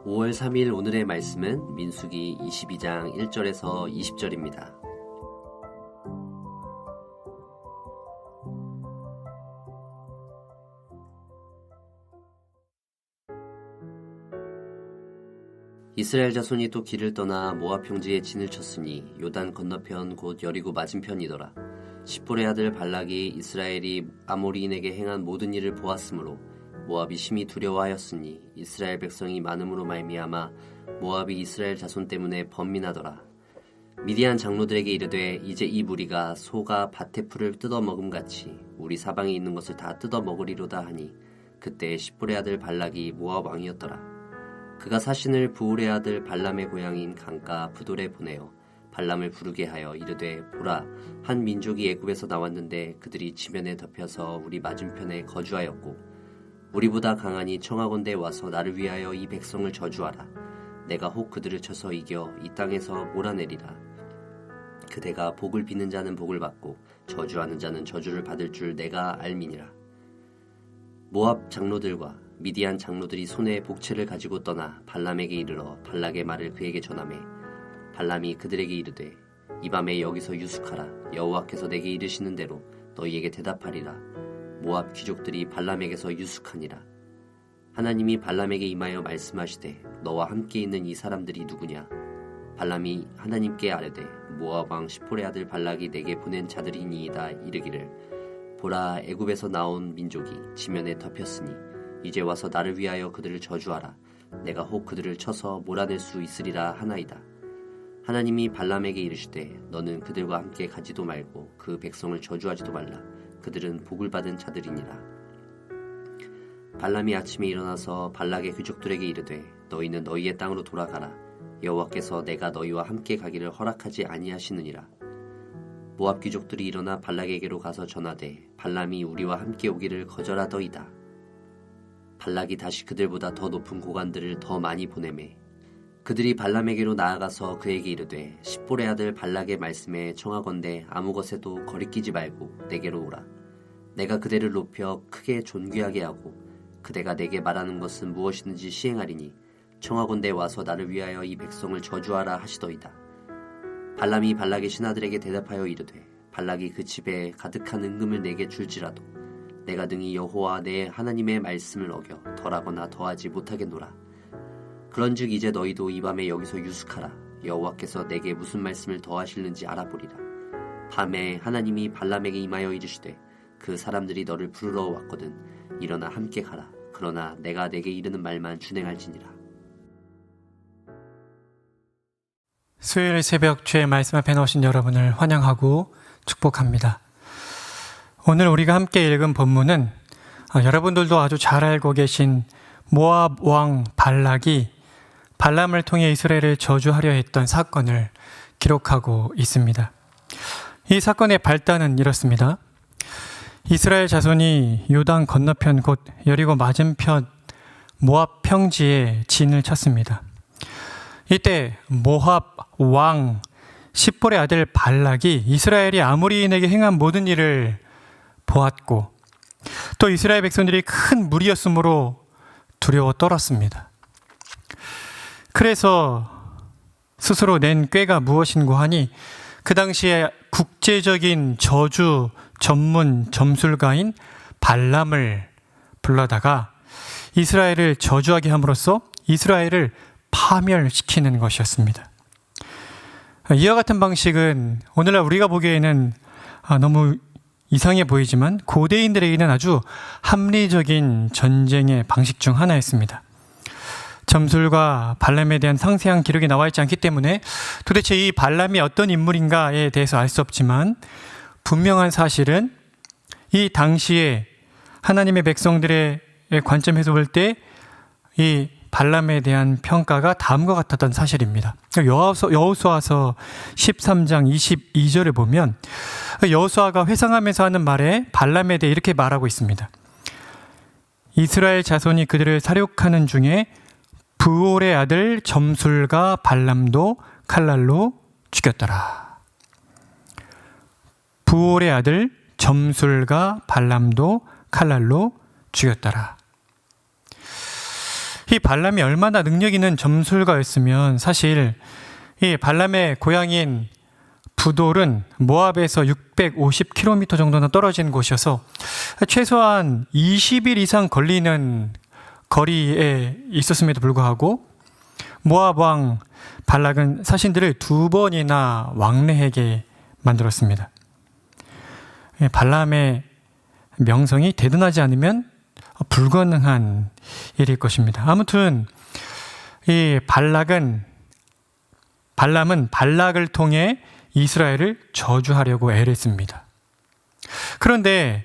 5월 3일 오늘의 말씀은 민수기 22장 1절에서 20절입니다. 이스라엘 자손이 또 길을 떠나 모압 평지에 진을 쳤으니 요단 건너편 곧 여리고 맞은편이더라. 십볼의 아들 발락이 이스라엘이 아모리인에게 행한 모든 일을 보았으므로 모압이 심히 두려워하였으니 이스라엘 백성이 많음으로 말미암아 모압이 이스라엘 자손 때문에 번민하더라. 미디안 장로들에게 이르되 이제 이 무리가 소가 밭의 풀을 뜯어먹음같이 우리 사방에 있는 것을 다 뜯어먹으리로다 하니 그때 십볼의 아들 발락이 모압 왕이었더라. 그가 사신을 부울의 아들 발람의 고향인 강가 부돌에 보내어 발람을 부르게 하여 이르되 보라 한 민족이 애굽에서 나왔는데 그들이 지면에 덮여서 우리 맞은편에 거주하였고 우리보다 강하니 청하건대 와서 나를 위하여 이 백성을 저주하라. 내가 혹 그들을 쳐서 이겨 이 땅에서 몰아내리라. 그대가 복을 비는 자는 복을 받고 저주하는 자는 저주를 받을 줄 내가 알미니라. 모압 장로들과 미디안 장로들이 손에 복채를 가지고 떠나 발람에게 이르러 발락의 말을 그에게 전하매 발람이 그들에게 이르되 이 밤에 여기서 유숙하라. 여호와께서 내게 이르시는 대로 너희에게 대답하리라. 모압 귀족들이 발람에게서 유숙하니라. 하나님이 발람에게 임하여 말씀하시되 너와 함께 있는 이 사람들이 누구냐? 발람이 하나님께 아뢰되 모압 왕 십볼의 아들 발락이 내게 보낸 자들이니이다. 이르기를 보라 애굽에서 나온 민족이 지면에 덮였으니 이제 와서 나를 위하여 그들을 저주하라. 내가 혹 그들을 쳐서 몰아낼 수 있으리라 하나이다. 하나님이 발람에게 이르시되 너는 그들과 함께 가지도 말고 그 백성을 저주하지도 말라. 그들은 복을 받은 자들이니라. 발람이 아침에 일어나서 발락의 귀족들에게 이르되 너희는 너희의 땅으로 돌아가라. 여호와께서 내가 너희와 함께 가기를 허락하지 아니하시느니라. 모압 귀족들이 일어나 발락에게로 가서 전하되 발람이 우리와 함께 오기를 거절하더이다. 발락이 다시 그들보다 더 높은 고관들을 더 많이 보내매 그들이 발람에게로 나아가서 그에게 이르되 십볼의 아들 발락의 말씀에 청하건대 아무 것에도 거리끼지 말고 내게로 오라. 내가 그대를 높여 크게 존귀하게 하고 그대가 내게 말하는 것은 무엇이든지 시행하리니 청하건대 와서 나를 위하여 이 백성을 저주하라 하시더이다. 발람이 발락의 신하들에게 대답하여 이르되 발락이 그 집에 가득한 은금을 내게 줄지라도 내가 능히 여호와 내 하나님의 말씀을 어겨 덜하거나 더하지 못하겠노라. 그런즉 이제 너희도 이 밤에 여기서 유숙하라. 여호와께서 내게 무슨 말씀을 더하실는지 알아보리라. 밤에 하나님이 발람에게 임하여 이르시되 그 사람들이 너를 부르러 왔거든. 일어나 함께 가라. 그러나 내가 내게 이르는 말만 준행할지니라. 수요일 새벽 주의 말씀 앞에 나오신 여러분을 환영하고 축복합니다. 오늘 우리가 함께 읽은 본문은 여러분들도 아주 잘 알고 계신 모압 왕 발락이 발람을 통해 이스라엘을 저주하려 했던 사건을 기록하고 있습니다. 이 사건의 발단은 이렇습니다. 이스라엘 자손이 요단 건너편 곧 여리고 맞은편 모압 평지에 진을 쳤습니다. 이때 모압 왕 십볼의 아들 발락이 이스라엘이 아모리인에게 행한 모든 일을 보았고 또 이스라엘 백성들이 큰 무리였으므로 두려워 떨었습니다. 그래서 스스로 낸 꾀가 무엇인고 하니 그 당시에 국제적인 저주 전문 점술가인 발람을 불러다가 이스라엘을 저주하게 함으로써 이스라엘을 파멸시키는 것이었습니다. 이와 같은 방식은 오늘날 우리가 보기에는 너무 이상해 보이지만 고대인들에게는 아주 합리적인 전쟁의 방식 중 하나였습니다. 점술과 발람에 대한 상세한 기록이 나와 있지 않기 때문에 도대체 이 발람이 어떤 인물인가에 대해서 알 수 없지만 분명한 사실은 이 당시에 하나님의 백성들의 관점에서 볼 때 이 발람에 대한 평가가 다음과 같았던 사실입니다. 여호수아서 13장 22절을 보면 여호수아가 회상하면서 하는 말에 발람에 대해 이렇게 말하고 있습니다. 이스라엘 자손이 그들을 사륙하는 중에 부올의 아들 점술가 발람도 칼날로 죽였더라. 부올의 아들 점술가 발람도 칼날로 죽였더라. 이 발람이 얼마나 능력 있는 점술가였으면 사실 이 발람의 고향인 부돌은 모압에서 650km 정도나 떨어진 곳이어서 최소한 20일 이상 걸리는 거리에 있었음에도 불구하고 모압 왕 발락은 사신들을 2번이나 왕래하게 만들었습니다. 발람의 명성이 대단하지 않으면 불가능한 일일 것입니다. 아무튼 이 발람은 발락을 통해 이스라엘을 저주하려고 애를 씁니다. 그런데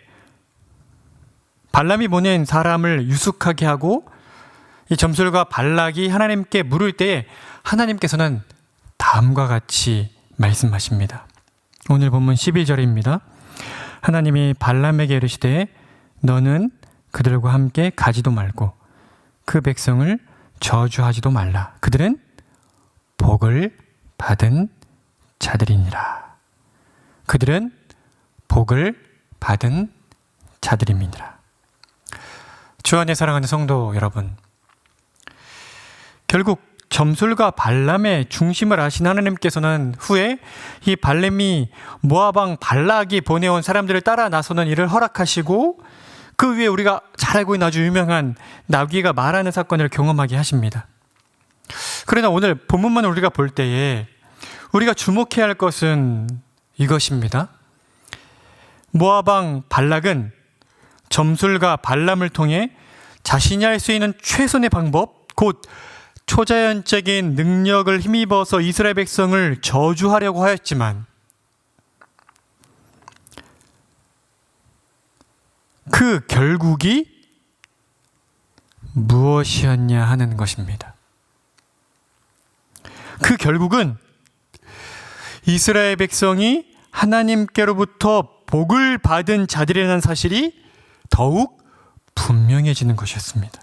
발람이 보낸 사람을 유숙하게 하고 이 점술가 발락이 하나님께 물을 때에 하나님께서는 다음과 같이 말씀하십니다. 오늘 본문 11절입니다. 하나님이 발람에게 이르시되 너는 그들과 함께 가지도 말고 그 백성을 저주하지도 말라. 그들은 복을 받은 자들이니라. 그들은 복을 받은 자들임이니라. 주 안에 사랑하는 성도 여러분, 결국 점술가 발람의 중심을 아신 하나님께서는 후에 이 발람이 모압 왕 발락이 보내온 사람들을 따라 나서는 일을 허락하시고 그 위에 우리가 잘 알고 있는 아주 유명한 나귀가 말하는 사건을 경험하게 하십니다. 그러나 오늘 본문만 우리가 볼 때에 우리가 주목해야 할 것은 이것입니다. 모압 왕 발락은 점술가 발람을 통해 자신이 할 수 있는 최선의 방법, 곧 초자연적인 능력을 힘입어서 이스라엘 백성을 저주하려고 하였지만 그 결국이 무엇이었냐 하는 것입니다. 그 결국은 이스라엘 백성이 하나님께로부터 복을 받은 자들이라는 사실이 더욱 분명해지는 것이었습니다.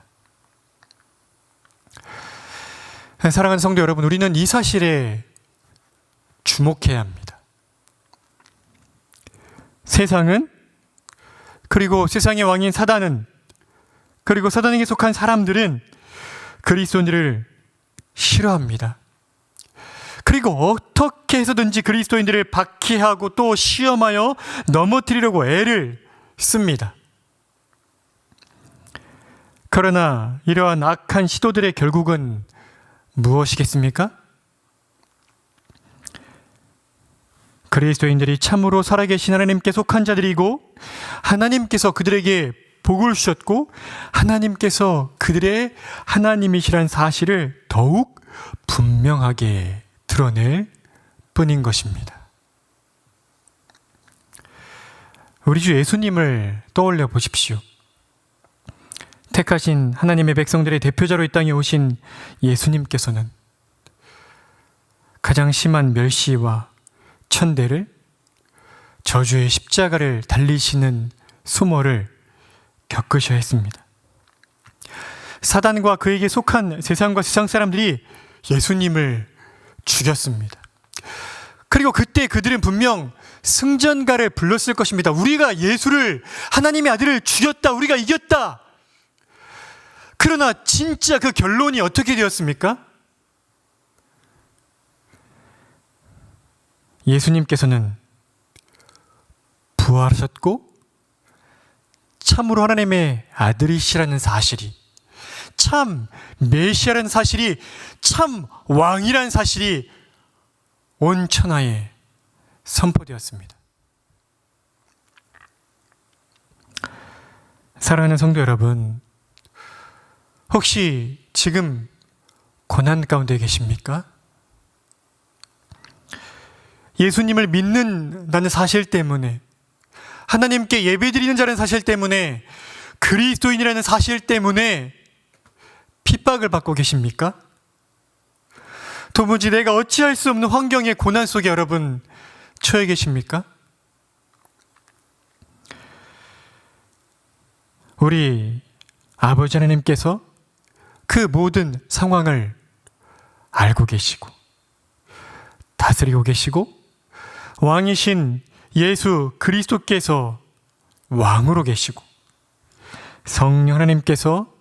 사랑하는 성도 여러분, 우리는 이 사실에 주목해야 합니다. 세상은, 그리고 세상의 왕인 사단은, 그리고 사단에게 속한 사람들은 그리스도인들을 싫어합니다. 그리고 어떻게 해서든지 그리스도인들을 박해하고 또 시험하여 넘어뜨리려고 애를 씁니다. 그러나 이러한 악한 시도들의 결국은 무엇이겠습니까? 그리스도인들이 참으로 살아계신 하나님께 속한 자들이고 하나님께서 그들에게 복을 주셨고 하나님께서 그들의 하나님이시라는 사실을 더욱 분명하게 드러낼 뿐인 것입니다. 우리 주 예수님을 떠올려 보십시오. 택하신 하나님의 백성들의 대표자로 이 땅에 오신 예수님께서는 가장 심한 멸시와 천대를, 저주의 십자가를 달리시는 수모를 겪으셔야 했습니다. 사단과 그에게 속한 세상과 세상 사람들이 예수님을 죽였습니다. 그리고 그때 그들은 분명 승전가를 불렀을 것입니다. 우리가 예수를, 하나님의 아들을 죽였다. 우리가 이겼다. 그러나 진짜 그 결론이 어떻게 되었습니까? 예수님께서는 부활하셨고 참으로 하나님의 아들이시라는 사실이, 참 메시아라는 사실이, 참 왕이라는 사실이 온 천하에 선포되었습니다. 사랑하는 성도 여러분, 혹시 지금 고난 가운데 계십니까? 예수님을 믿는다는 사실 때문에, 하나님께 예배드리는 자라는 사실 때문에, 그리스도인이라는 사실 때문에 핍박을 받고 계십니까? 도무지 내가 어찌할 수 없는 환경의 고난 속에 여러분 처해 계십니까? 우리 아버지 하나님께서 그 모든 상황을 알고 계시고 다스리고 계시고 왕이신 예수 그리스도께서 왕으로 계시고 성령 하나님께서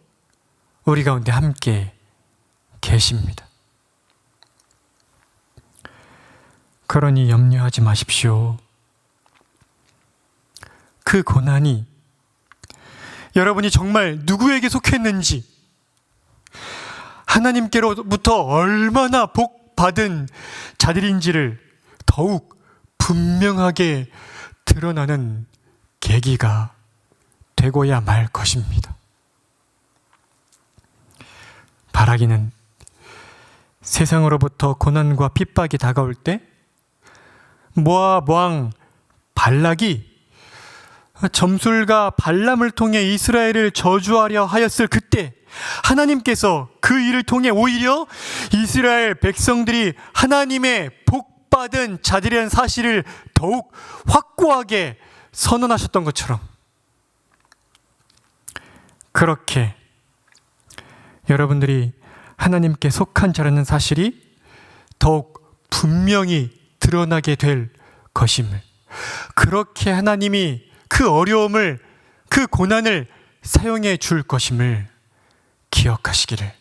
우리 가운데 함께 계십니다. 그러니 염려하지 마십시오. 그 고난이 여러분이 정말 누구에게 속했는지, 하나님께로부터 얼마나 복받은 자들인지를 더욱 분명하게 드러나는 계기가 되고야 말 것입니다. 바라기는 세상으로부터 고난과 핍박이 다가올 때 모압 왕 발락이 점술가 발람을 통해 이스라엘을 저주하려 하였을 그때 하나님께서 그 일을 통해 오히려 이스라엘 백성들이 하나님의 복받은 자들이라는 사실을 더욱 확고하게 선언하셨던 것처럼, 그렇게 여러분들이 하나님께 속한 자라는 사실이 더욱 분명히 드러나게 될 것임을, 그렇게 하나님이 그 어려움을, 그 고난을 사용해 줄 것임을 기억하시기를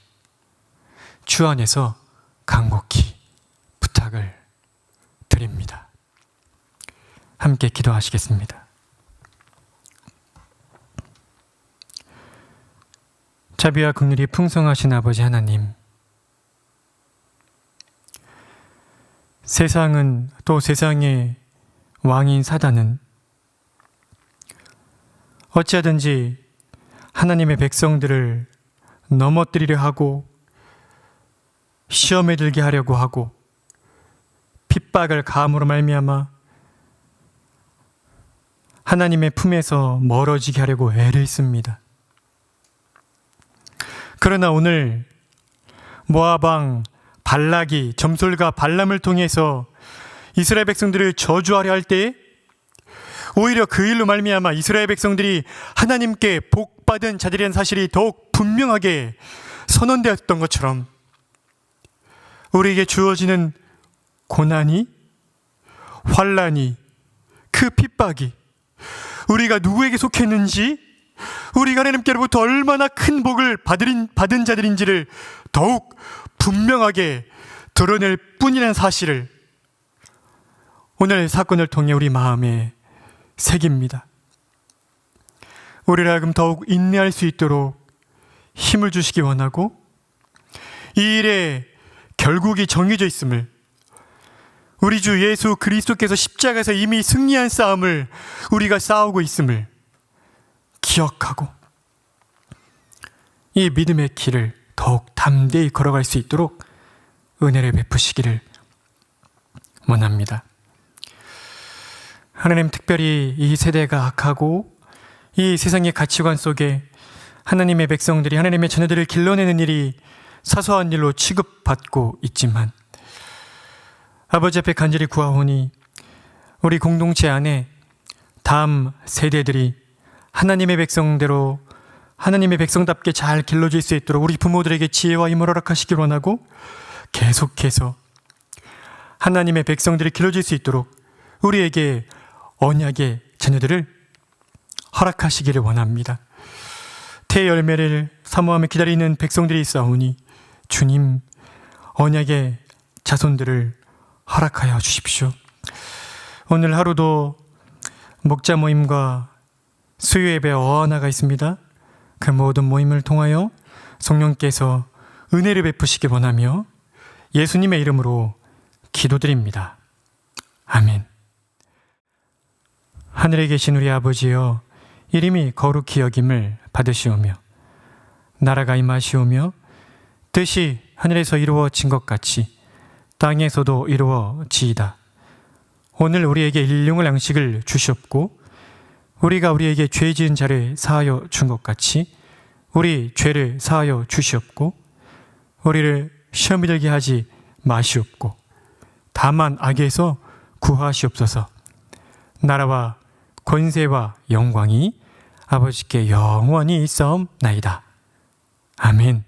주 안에서 간곡히 부탁을 드립니다. 함께 기도하시겠습니다. 자비와 긍휼이 풍성하신 아버지 하나님, 세상은, 또 세상의 왕인 사단은 어찌하든지 하나님의 백성들을 넘어뜨리려 하고 시험에 들게 하려고 하고 핍박을 가함으로 말미암아 하나님의 품에서 멀어지게 하려고 애를 씁니다. 그러나 오늘 모압 왕 발락이 점술가 발람을 통해서 이스라엘 백성들을 저주하려 할 때에 오히려 그 일로 말미암아 이스라엘 백성들이 하나님께 복받은 자들이라는 사실이 더욱 분명하게 선언되었던 것처럼 우리에게 주어지는 고난이, 환난이, 그 핍박이 우리가 누구에게 속했는지, 우리가 하나님께로부터 얼마나 큰 복을 받은 자들인지를 더욱 분명하게 드러낼 뿐이라는 사실을 오늘 사건을 통해 우리 마음에 새깁니다. 우리를 하여금 더욱 인내할 수 있도록 힘을 주시기 원하고, 이 일에 결국이 정해져 있음을, 우리 주 예수 그리스도께서 십자가에서 이미 승리한 싸움을 우리가 싸우고 있음을 기억하고 이 믿음의 길을 더욱 담대히 걸어갈 수 있도록 은혜를 베푸시기를 원합니다. 하나님, 특별히 이 세대가 악하고 이 세상의 가치관 속에 하나님의 백성들이, 하나님의 자녀들을 길러내는 일이 사소한 일로 취급받고 있지만 아버지 앞에 간절히 구하오니 우리 공동체 안에 다음 세대들이 하나님의 백성대로, 하나님의 백성답게 잘 길러질 수 있도록 우리 부모들에게 지혜와 힘을 허락하시길 원하고, 계속해서 하나님의 백성들이 길러질 수 있도록 우리에게 언약의 자녀들을 허락하시기를 원합니다. 태열매를 사모하며 기다리는 백성들이 있사오니 주님, 언약의 자손들을 허락하여 주십시오. 오늘 하루도 목자 모임과 수요 예배 어하나가 있습니다. 그 모든 모임을 통하여 성령께서 은혜를 베푸시기 원하며 예수님의 이름으로 기도드립니다. 아멘. 하늘에 계신 우리 아버지여, 이름이 거룩히 여김을 받으시오며 나라가 임하시오며 뜻이 하늘에서 이루어진 것 같이 땅에서도 이루어지이다. 오늘 우리에게 일용할 양식을 주시옵고, 우리가 우리에게 죄 지은 자를 사하여 준 것 같이 우리 죄를 사하여 주시옵고, 우리를 시험에 들게 하지 마시옵고 다만 악에서 구하시옵소서. 나라와 권세와 영광이 아버지께 영원히 있사옵나이다. 아멘.